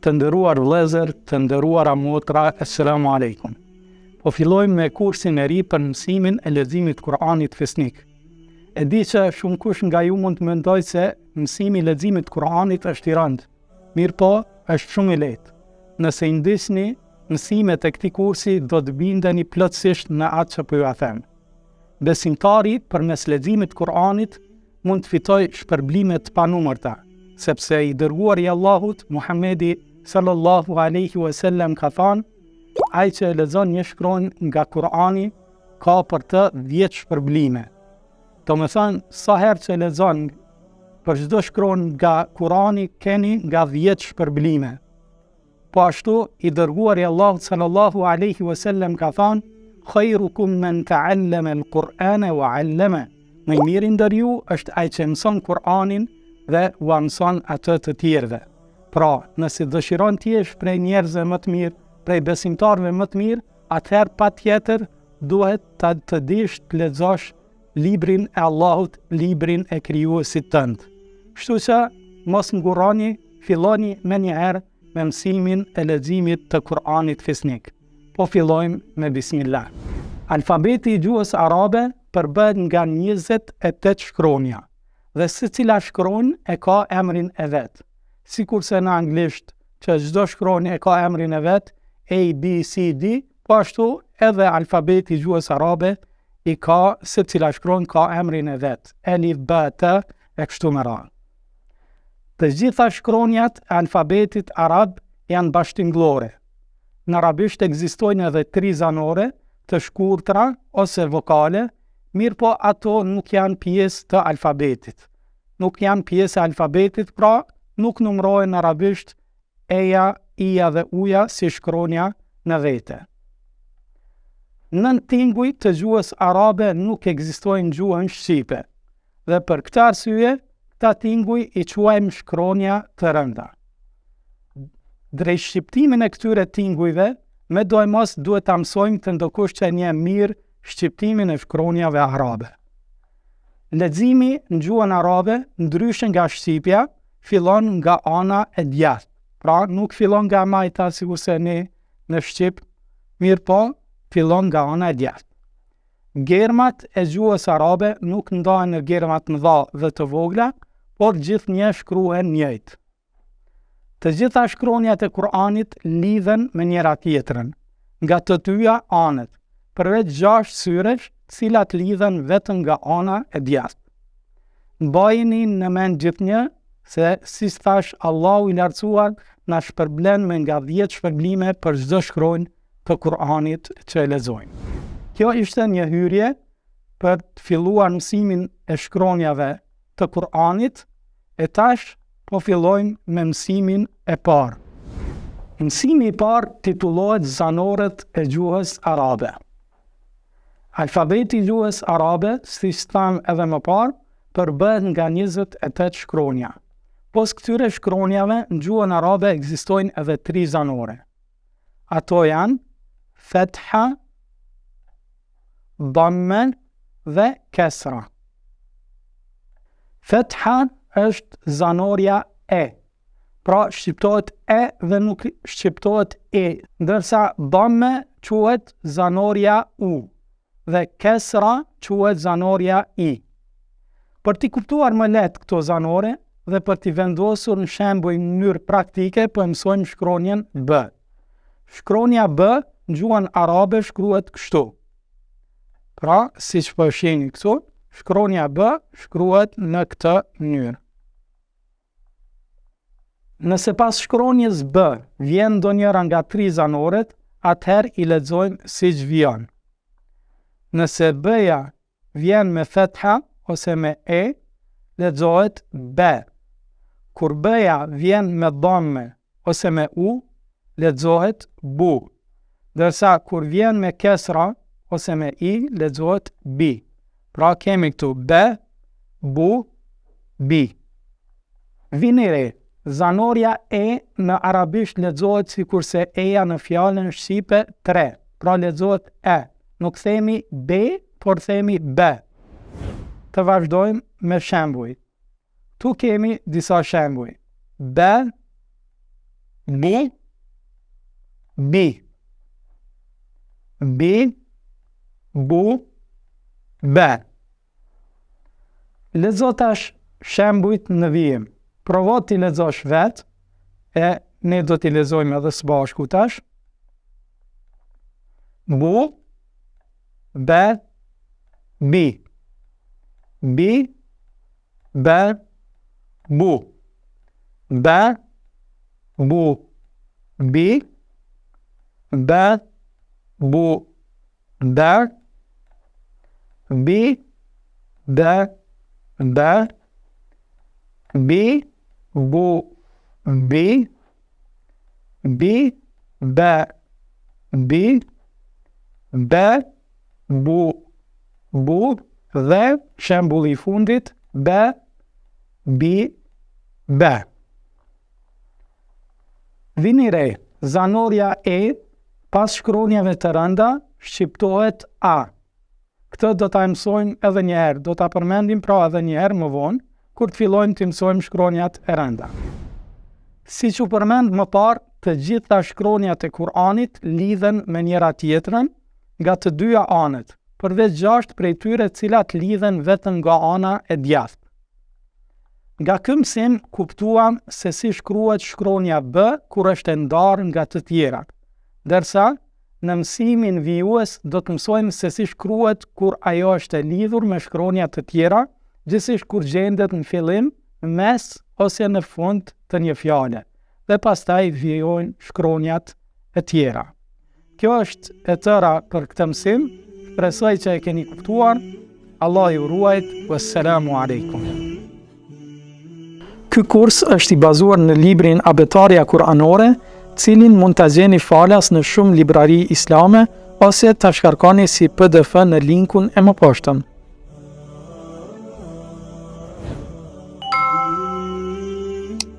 Të nderuar vëllezër, të nderuara motra, assalamu alaikum. Po fillojmë me kursin e ri për mësimin e leximit të Kuranit fesnik. E di që shumë kush nga ju mund të mendoj se mësimi i leximit të Kuranit është i rëndë. Mirë po, është shumë i lehtë. Nëse i ndisni mësimet e këtij kursi, do të bindeni plotësisht në atë që po ju a them. Besimtari përmes leximit të Kuranit mund të fitojë shpërblime të panumërta, sepse i dërguari i Allahut, Muhamedi sallallahu alaihi wasallam ka thënë, ai që lexon një shkronjë nga Kurani ka për të 10 shpërblime. Do të thënë, sa herë që lexon për çdo shkronjë nga Kurani keni nga 10 shpërblime. Po ashtu i dërguari i Allahut sallallahu alaihi wasallam ka thënë, khairukum man ta'allama al-Qur'ana wa 'allama. Më i miri ndër ju është ai që mëson Kur'anin dhe u mëson atë të tjerëve. Pra, nëse dëshiron të jesh prej njerëzve më të mirë, prej besimtarëve më të mirë, atëherë patjetër duhet të dish të lexosh librin e Allahut, librin e krijuesit tënd. Kështu që mos ngurroni, filloni menjëherë me mësimin e leximit të Kur'anit fesnik. Po fillojmë me bismillah. Alfabeti i gjuhës arabe përbëhet nga 28 shkronja dhe secila shkronjë e ka emrin e vet. Sikurse në anglisht që çdo shkronjë e ka emrin e vet, A, B, C, D, po ashtu edhe alfabeti i gjuhës arabe i ka, secila shkronjë ka emrin e vet, Alif, B, T e kështu me radhë. Të gjitha shkronjat e alfabetit arab janë bashkëtingëllore. Në arabisht ekzistojnë edhe 3 zanore të shkurtra ose vokale, mirë po ato nuk janë pjesë të alfabetit. Nuk janë pjesë e alfabetit, pra nuk numërohen në arabisht eja, ija dhe uja si shkronja në vete. Nën tinguj të gjuhës arabe nuk ekzistojnë gjuhën shqipe, dhe për këtë arsye, këta tinguj i quajmë shkronja të rënda. Drejt shqiptimin e këtyre tingujve, me dojmos duhet ta mësojmë të ndokush që një mirë shqiptimin e shkronjave arabe. Leximi në gjuhën arabe, ndryshe nga shqipja, fillon nga ana e djathtë. Pra nuk fillon nga majta sikurse ne në shqip, mirë po fillon nga ana e djathtë. Germat e gjuhës arabe nuk ndahen në germat të mëdha dhe të vogla, por gjithnjë shkruhen njëjtë. Të gjitha shkronjat e Kur'anit lidhen me njëra tjetrën, nga të dyja anët, përveç 6 syresh, cilat lidhen vetëm nga ana e djathtë. Mbajini në mend gjithnjë se si thash, Allahu i lartësuar na shpërblen me nga 10 shpërblime për çdo shkronjë të Kur'anit që e lexojmë. Kjo ishte një hyrje për të filluar mësimin e shkronjave të Kur'anit, e tash po fillojmë me mësimin e parë. Mësimi i parë titullohet Zanoret e gjuhës arabe. Alfabeti i gjuhës arabe, siç tham edhe më parë, përbëhet nga 28 shkronja. Pos këtyre shkronjave në gjuhën arabe ekzistojnë edhe 3 zanore. Ato janë fetha, dhamme dhe kesra. Fetha është zanorja e, pra shqiptohet e dhe nuk shqiptohet e, ndërsa dhamme quhet zanorja u dhe kesra quhet zanorja i. Për t'i kuptuar më lehtë këto zanore dhe për t'i vendosur në shembuj në mënyrë praktike, po mësojmë shkronjën B. Shkronja B në gjuhën arabe shkruhet kështu. Pra, siç po shihni këtu, shkronja B shkruhet në këtë mënyrë. Nëse pas shkronjës B vjen ndonjëra nga 3 zanoret, atëherë i lexojmë siç vjen. Nëse B-ja vjen me fetha ose me e, lexohet B. Kur B-ja vjen me dhamme ose me u, lexohet bu. Ndërsa kur vjen me kesra ose me i, lexohet bi. Pra kemi këtu B, bu, bi. Vini re, zanorja e në arabisht lexohet sikurse eja në fjalën shqipe 3. Pra lexohet e. Nuk themi B, por themi B. Të vazhdojmë me shembuj. Tu kemi disa shembuj. B, bi, bi, bi, bu, be. Lexo tash shembujt në vijim. Provo t'i lexosh vetë, e ne do t'i lexojmë edhe së bashku tash. Bu, be, bi, bi, be, bu, be, bu, bi, be, bu, der, bi, be, der, bi, bu, bi, bi, be, bi, be, bu, bu, dhe shembulli I fundit, be, bi, be. Vini re, zanorja e pas shkronjave të rënda shqiptohet a. Këtë do ta mësojmë edhe një herë, do ta përmendim pra edhe një herë më vonë, kur të fillojmë të mësojmë shkronjat e rënda. Siç u përmend më parë, të gjitha shkronjat e Kur'anit lidhen me njëra tjetrën nga të dyja anët, përveç 6 prej tyre cilat lidhen vetëm nga ana e djathtë. Nga ky mësim kuptuam se si shkruhet shkronja B kur është e ndarë nga të tjerat, ndërsa në mësimin vijues do të mësojmë se si shkruhet kur ajo është e lidhur me shkronja të tjera, gjithsesi kur gjendet në fillim, mes ose në fund të një fjale, dhe pastaj vijojnë shkronjat e tjera. Kjo është e tëra për këtë mësim, shpresoj që e keni kuptuar. Allah ju ruajt, wassalamu alaikum. Ky kurs është I bazuar në librin Abëtarja Kur'anore, cilin mund ta gjeni falas në shumë librari islame ose ta shkarkoni si PDF në linkun e mëposhtëm.